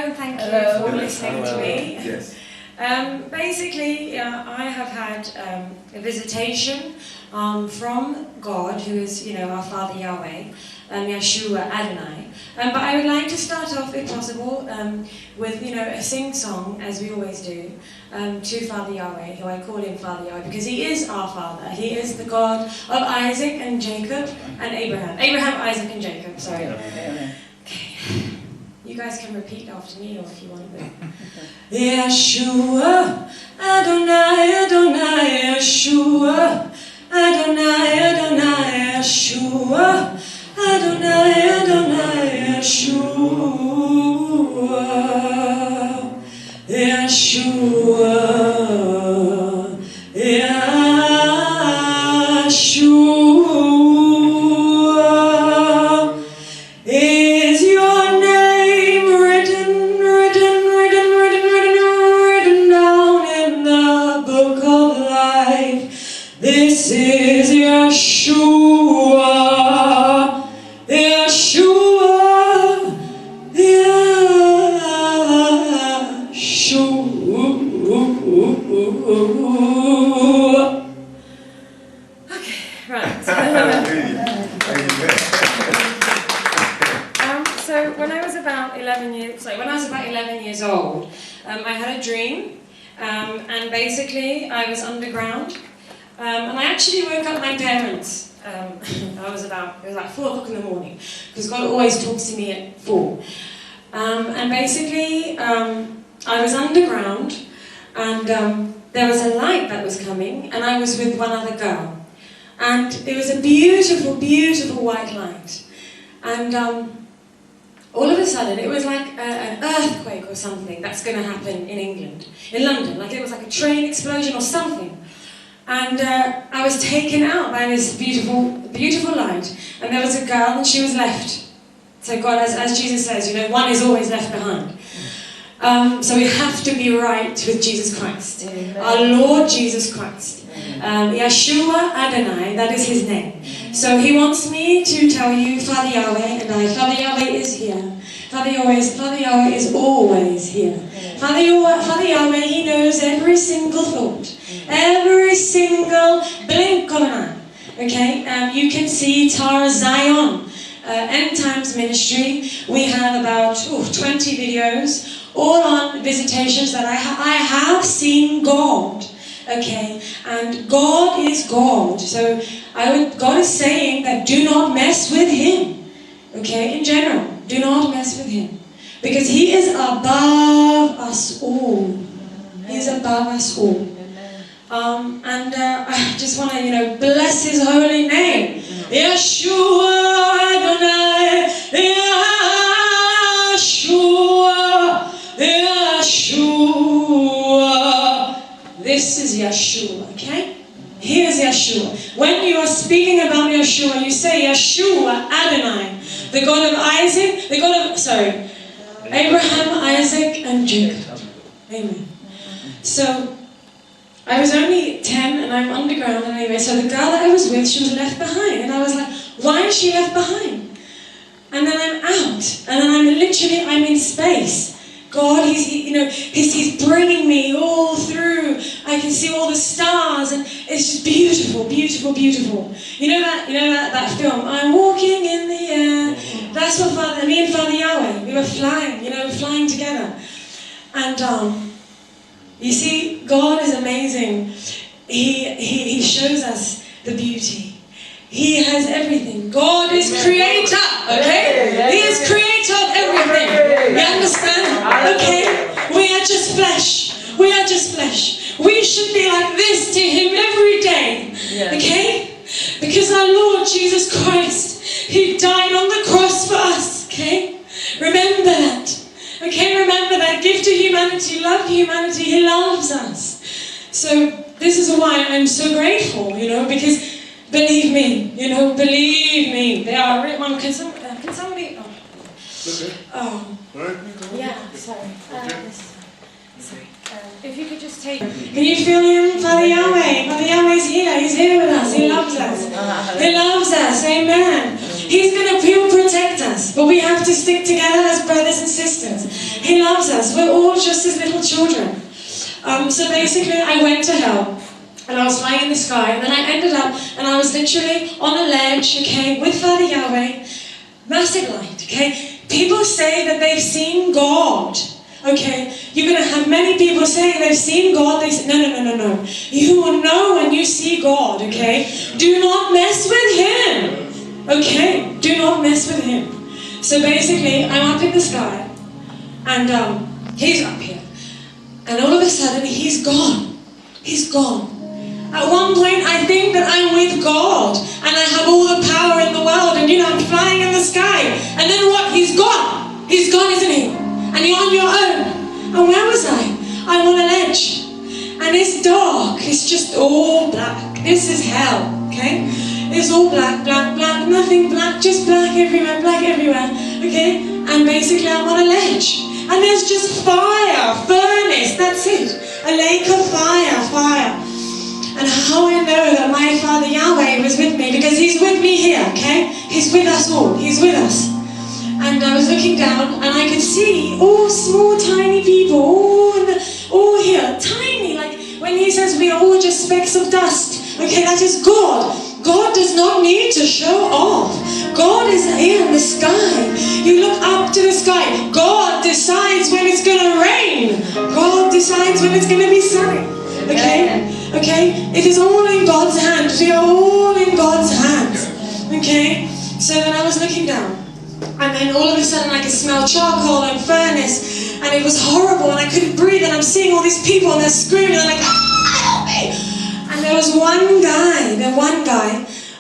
and thank you for listening to me. Yes. Basically, I have had a visitation from God, who is, our Father Yahweh, Yeshua Adonai. But I would like to start off, if possible, with, a sing-song, as we always do, to Father Yahweh, who I call him Father Yahweh, because he is our Father. He is the God of Isaac and Jacob and Abraham. Abraham, Isaac, and Jacob, sorry. Okay. You guys can repeat after me, or if you want to. Yeshua, Adonai, Adonai, Yeshua, Adonai, Adonai, Yeshua, Adonai, Adonai, Yeshua, Yeshua, Yeshua. Is your name written down in the book of life? This is Yeshua, Yeshua, Yeshua. Okay, right. So when I was about 11 years old, I had a dream, and basically I was underground, and I actually woke up my parents. It was like 4 o'clock in the morning, because God always talks to me at 4. And basically I was underground, and there was a light that was coming, and I was with one other girl, and it was a beautiful, beautiful white light, and all of a sudden, it was like an earthquake or something that's going to happen in England, in London. Like it was like a train explosion or something. And I was taken out by this beautiful, beautiful light. And there was a girl, and she was left. So God, as Jesus says, one is always left behind. So we have to be right with Jesus Christ. Amen. Our Lord Jesus Christ. Yeshua Adonai, that is his name. So he wants me to tell you, Father Yahweh, and Father Yahweh is here. Father Yahweh is always here. Father Yahweh, he knows every single thought, every single blink of an eye. Okay, you can see Tara Zion, End Times Ministry. We have about 20 videos, all on visitations that I have seen God. Okay, and God is God. So God is saying that do not mess with him. Okay, in general, do not mess with him, because he is above us all. He is above us all. And I just want to, bless his holy name. Yeshua Adonai, Yeshua, Yeshua. This is Yeshua, okay? Here's Yeshua. When you are speaking about Yeshua, you say Yeshua Adonai, the God of Isaac, Abraham, Isaac, and Jacob. Amen. So, I was only 10 and I'm underground anyway, so the girl that I was with, she was left behind. And I was like, why is she left behind? And then I'm out, and then I'm in space. God, he's bringing me all through. I can see all the stars, and it's just beautiful, beautiful, beautiful. You know that film, I'm walking in the air. That's what me and Father Yahweh, we were flying together. And you see, God is amazing. He shows us the beauty. He has everything. God is creator, okay? He is creator of everything. You understand? Okay? We are just flesh. We are just flesh. We should be like this to him every day, okay? Because our Lord Jesus Christ, he died on the cross for us, okay? Remember that. Okay, remember that. Give to humanity, love humanity. He loves us. So this is why I'm so grateful, because believe me, believe me. They are written. Can somebody? Oh. Yeah, sorry. Sorry. If you could just take. Can you feel him, Father Yahweh? Father Yahweh's here. He's here with us. He loves us. He loves us. Amen. He's going to protect forsake us, but we have to stick together as brothers and sisters. He loves us. We're all just His little children. So basically, I went to hell, and I was flying in the sky, and then I ended up, and I was literally on a ledge, okay, with Father Yahweh, massive light, okay. People say that they've seen God. Okay, you're going to have many people saying they've seen God. They say, no. You will know when you see God, okay? Do not mess with Him, okay? Do not mess with Him. So basically, I'm up in the sky, and He's up here. And all of a sudden, He's gone. He's gone. At one point, I think that I'm with God, and I have all the power in the world, and I'm flying in the sky. And then what? He's gone. He's gone, isn't He? And you're on your own. And where was I? I'm on a ledge. And it's dark. It's just all black. This is hell, okay? It's all black, nothing black, just black everywhere, okay? And basically I'm on a ledge. And there's just fire, furnace, that's it. A lake of fire. And how I know that my Father Yahweh was with me, because He's with me here, okay? He's with us all. He's with us. And I was looking down, and I could see all small, tiny people, all here, tiny, like when He says we are all just specks of dust. Okay, that is God. God does not need to show off. God is here in the sky. You look up to the sky. God decides when it's going to rain. God decides when it's going to be sunny. Okay? It is all in God's hands. We are all in God's hands. Okay? So then I was looking down. And then all of a sudden I could smell charcoal and furnace, and it was horrible, and I couldn't breathe, and I'm seeing all these people, and they're screaming, and they're like, help me! And there was one guy,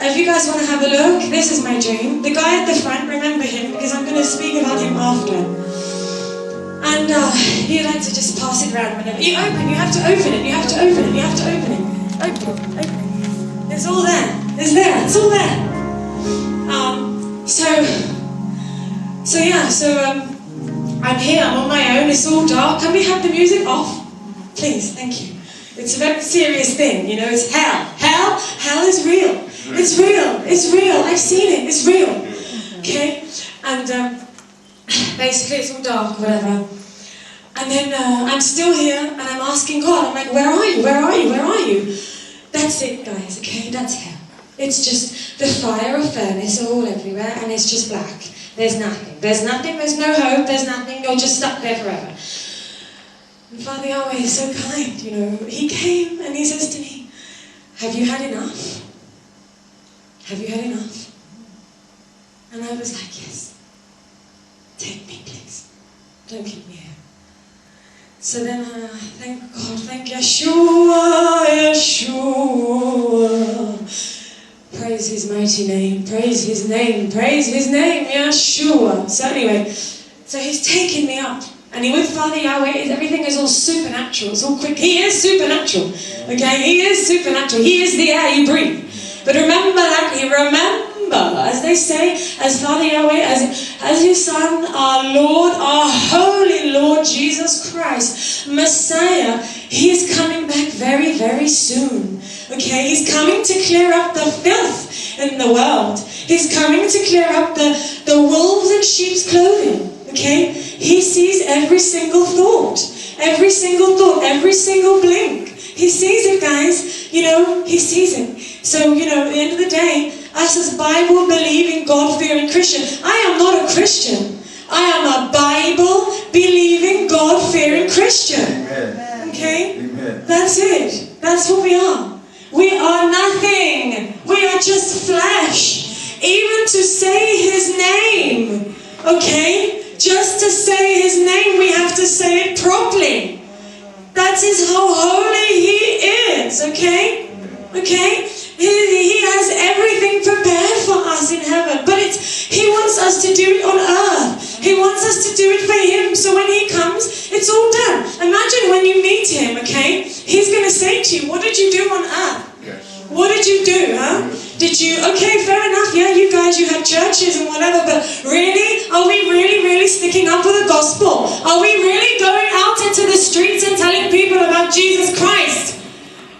if you guys want to have a look, this is my dream. The guy at the front, remember him, because I'm going to speak about him after. And you like to just pass it around whenever. You have to open it. Open it. It's all there. It's all there. So I'm here, I'm on my own, it's all dark. Can we have the music off? Please, thank you. It's a very serious thing, it's hell. Hell is real. It's real. I've seen it, it's real. Okay? And basically it's all dark, whatever. And then I'm still here, and I'm asking God, I'm like, where are you? That's it, guys, okay? That's hell. It's just the fire of furnace all everywhere, and it's just black. There's nothing, there's no hope, there's nothing, you're just stuck there forever. And Father Yahweh is so kind, He came and He says to me, have you had enough? Have you had enough? And I was like, yes. Take me, please. Don't keep me here. So then, thank God, thank Yeshua. Praise His mighty name, praise His name, Yeshua. So anyway, so He's taken me up. And with Father Yahweh, everything is all supernatural, it's all quick. He is supernatural, okay? He is supernatural. He is the air you breathe. But remember, as they say, as Father Yahweh, as His Son, our Lord, our holy Lord Jesus Christ, Messiah, He is coming back very, very soon. Okay, He's coming to clear up the filth in the world. He's coming to clear up the wolves in sheep's clothing. Okay, He sees every single thought, every single blink. He sees it, guys. He sees it. So, at the end of the day, us as Bible-believing, God-fearing Christian, I am not a Christian. I am a Bible-believing, God-fearing Christian. Amen. Okay? Amen. That's it. That's what we are. We are nothing. We are just flesh. Even to say His name, okay? Just to say His name, we have to say it properly. That is how holy He is, okay? Okay? He has everything prepared for us in heaven, but He wants us to do it on earth. He wants us to do it for Him, so when He comes, it's all done. Imagine when you meet Him, okay? He's going to say to you, what did you do on earth? Yes. What did you do, huh? Okay, fair enough, yeah, you guys, you have churches and whatever, but really? Are we really sticking up for the gospel? Are we really going out into the streets and telling people about Jesus Christ?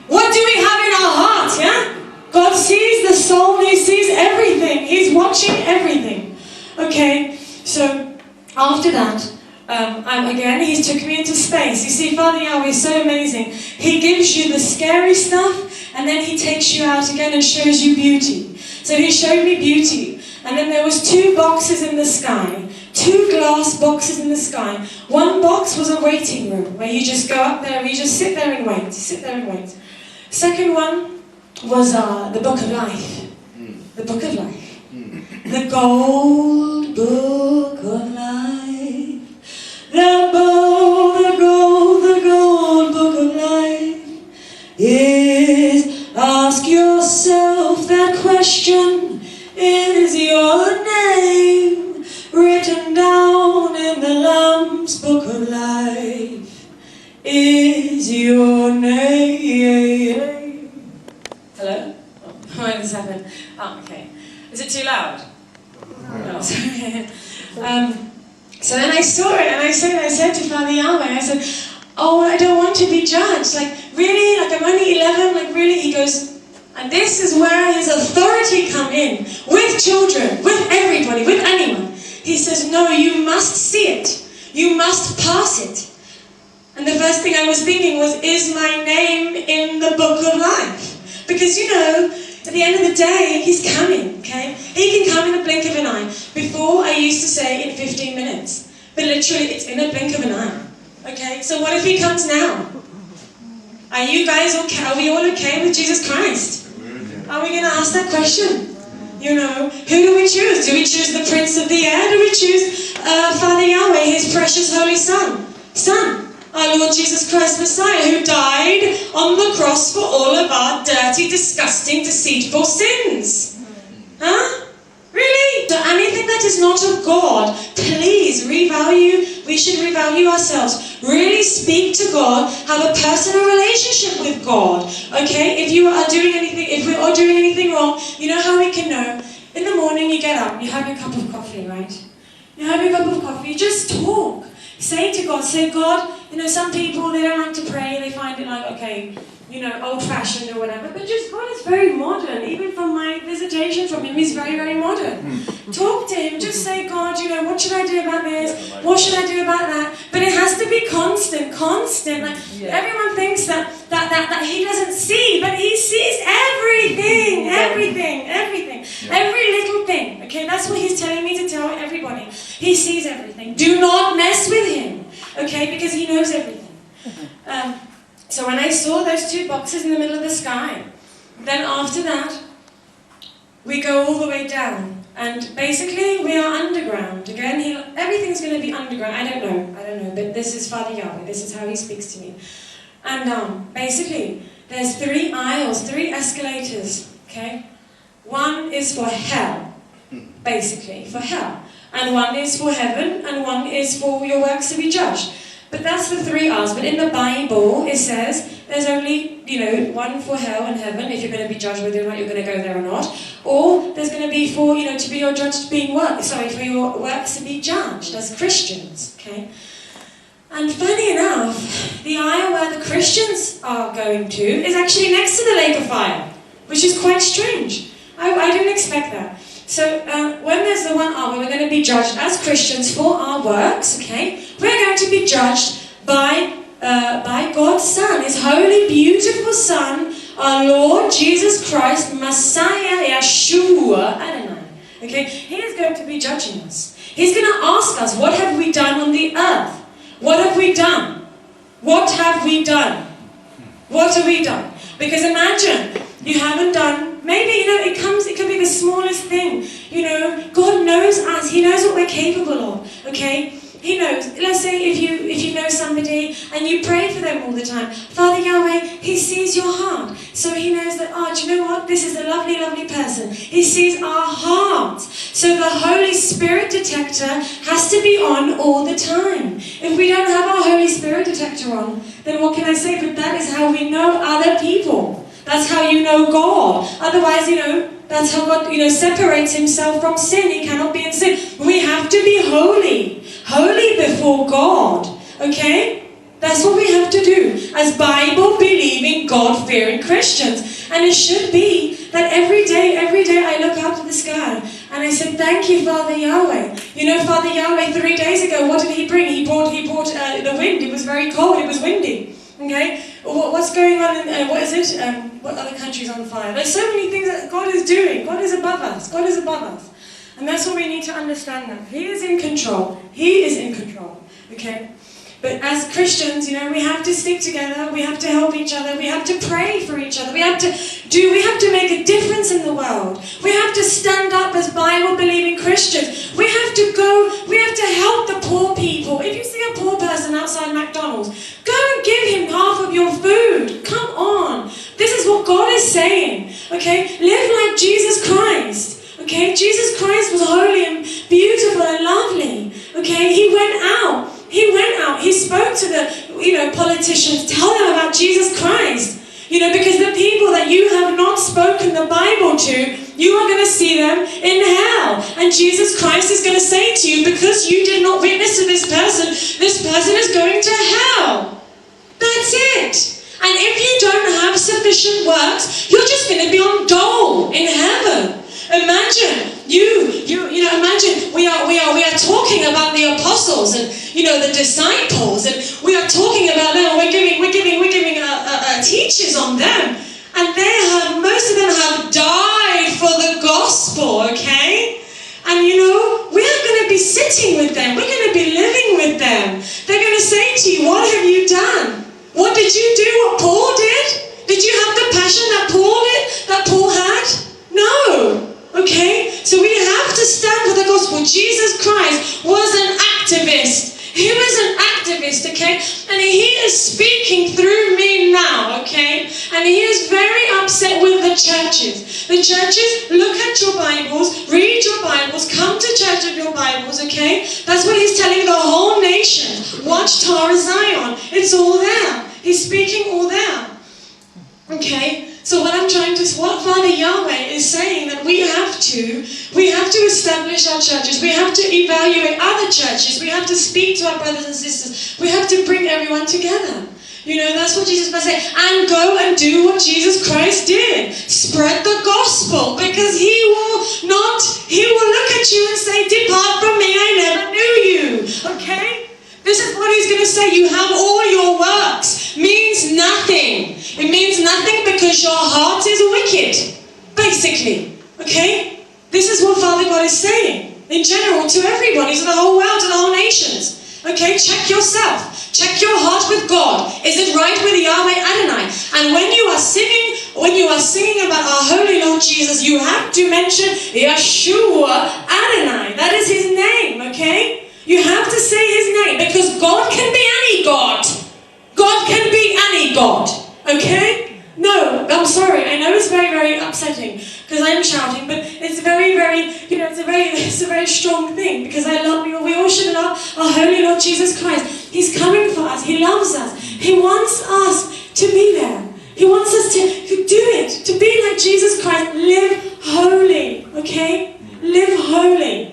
What do we have in our hearts, yeah? God sees the soul, He sees everything. He's watching everything. Okay? after that, again, he took me into space. You see, Father Yahweh is so amazing. He gives you the scary stuff, and then he takes you out again and shows you beauty. So he showed me beauty. And then there was 2 boxes in the sky. 2 glass boxes in the sky. One box was a waiting room, where you just go up there, and you just sit there and wait. Sit there and wait. Second one was the Book of Life. The Book of Life. The gold book of life. The gold book of life is, ask yourself that question, is your name written down in the Lamb's book of life? Is your name? Hello? Oh, what has happened? Oh, okay. Is it too loud? No. Sorry. So then I saw it, and I said to Father Yahweh, I said, oh, I don't want to be judged. Like, really? Like, I'm only 11? Like, really? He goes, and this is where his authority come in. With children, with everybody, with anyone. He says, no, you must see it. You must pass it. And the first thing I was thinking was, is my name in the book of life? Because, you know, at the end of the day, he's coming, okay? He can come in a blink of an eye. Before, I used to say in 15 minutes. But literally, it's in a blink of an eye. Okay? So what if he comes now? Are you guys okay? Are we all okay with Jesus Christ? Are we going to ask that question? You know, who do we choose? Do we choose the Prince of the Air? Do we choose Father Yahweh, his precious Holy Son? Our Lord Jesus Christ Messiah, who died on the cross for all of our dirty, disgusting, deceitful sins. Huh? Really? So anything that is not of God, please revalue. We should revalue ourselves. Really speak to God. Have a personal relationship with God. Okay? If we are doing anything wrong, you know how we can know? In the morning you get up, you have your cup of coffee, right? You have your cup of coffee, just talk. Say to God, you know, some people, they don't like to pray, they find it like, okay, you know, old-fashioned or whatever, but just God is very modern. Even from my visitation from him, he's very, very modern. Talk to him, just say, God, you know, what should I do about this? What should I do about that? But it has to be constant. Like, everyone thinks that he doesn't see, but he sees everything. Every little thing, okay? That's what he's telling me to tell everybody. He sees everything. Do not mess with him, okay? Because he knows everything. So when I saw those 2 boxes in the middle of the sky, then after that, we go all the way down. And basically, we are underground. Again, everything's going to be underground. I don't know, but this is Father Yahweh. This is how he speaks to me. And basically, there's 3 aisles, 3 escalators, okay? One is for hell, basically, for hell. And one is for heaven, and one is for your works to be judged. But that's the 3 R's. But in the Bible, it says there's only, you know, one for hell and heaven, if you're going to be judged whether or not you're going to go there or not. Or there's going to be for, you know, to be your judge for your works to be judged as Christians, okay? And funny enough, the aisle where the Christians are going to is actually next to the lake of fire, which is quite strange. I didn't expect that. So when there's the one hour, we're going to be judged as Christians for our works, okay? We're going to be judged by God's Son, his holy, beautiful Son, our Lord Jesus Christ, Messiah, Yeshua, Adonai. Okay? He is going to be judging us. He's going to ask us, what have we done on the earth? What have we done? What have we done? What have we done? Because imagine, you haven't done, maybe, you know, it could be the smallest thing. You know, God knows us. He knows what we're capable of, okay? He knows. Let's say if you know somebody and you pray for them all the time, Father Yahweh, he sees your heart. So he knows that, oh, do you know what? This is a lovely, lovely person. He sees our hearts. So the Holy Spirit detector has to be on all the time. If we don't have our Holy Spirit detector on, then what can I say? But that is how we know other people. That's how you know God. Otherwise, you know, that's how God, you know, separates himself from sin. He cannot be in sin. We have to be holy. Holy before God. Okay? That's what we have to do as Bible-believing, God-fearing Christians. And it should be that every day I look up to the sky And I said, thank you, Father Yahweh. You know, Father Yahweh, 3 days ago, what did he bring? He brought the wind. It was very cold. It was windy. Okay? What's going on in, what is it? What other country's on fire? There's so many things that God is doing. God is above us. God is above us. And that's what we need to understand now. He is in control. He is in control. Okay? But as Christians, you know, we have to stick together, we have to help each other, we have to pray for each other, we have to make a difference in the world. We have to stand up as Bible-believing Christians. We have to help the poor people. If you see a poor person outside McDonald's, go and give him half of your food. Come on. This is what God is saying. Okay? Live like Jesus Christ. Okay? Jesus Christ was holy and beautiful and lovely. Okay? He went out. He spoke to the, politicians, tell them about Jesus Christ. Because the people that you have not spoken the Bible to, you are going to see them in hell. And Jesus Christ is going to say to you, because you did not witness to this person is going to hell. That's it. And if you don't have sufficient works, you're just going to be on dole in heaven. Imagine imagine we are talking about the apostles and the disciples, and we are talking about them. We're giving teachers on them, and most of them have died for the gospel. Okay, and we're going to be sitting with them. We're going to be living with them. They're going to say to you, "What have you done? What did you do? What Paul did? Did you have the passion that Paul had? No." Okay? So we have to stand for the gospel. Jesus Christ was an activist. He was an activist, okay? And he is speaking through me now, okay? And he is very upset with the churches. The churches, look at your Bibles, read your Bibles, come to church with your Bibles, okay? That's what he's telling the whole nation. Watch Torah Zion. It's all there. He's speaking all there. Okay? So what Father Yahweh is saying that we have to establish our churches. We have to evaluate other churches. We have to speak to our brothers and sisters. We have to bring everyone together. That's what Jesus was saying. And go and do what Jesus Christ did. Spread the gospel, because he will look at you and say, "Depart from me, I never knew you." Okay? This is what he's going to say. You have all your works. Means nothing. It means nothing because your heart is wicked. Basically. Okay? This is what Father God is saying. In general, to everybody, to the whole world, to the whole nations. Okay? Check yourself. Check your heart with God. Is it right with Yahweh Adonai? And when you are singing about our Holy Lord Jesus, you have to mention Yeshua Adonai. That is his name. Okay? You have to say his name, because God can be any God. God can be any God. Okay? No, I'm sorry. I know it's very, very upsetting because I'm shouting, but it's very, very, it's a very strong thing, because we all should love our Holy Lord Jesus Christ. He's coming for us. He loves us. He wants us to be there. He wants us to do it, to be like Jesus Christ. Live holy. Okay? Live holy.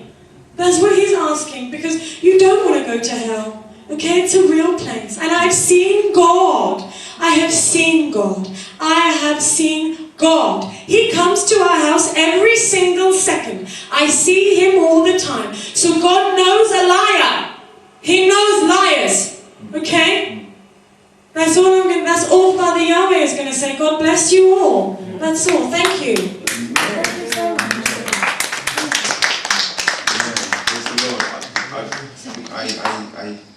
That's what he's asking, because you don't want to go to hell. Okay? It's a real place. And I've seen God. I have seen God. I have seen God. He comes to our house every single second. I see him all the time. So God knows a liar. He knows liars. Okay? That's all Father Yahweh is going to say. God bless you all. That's all. Thank you.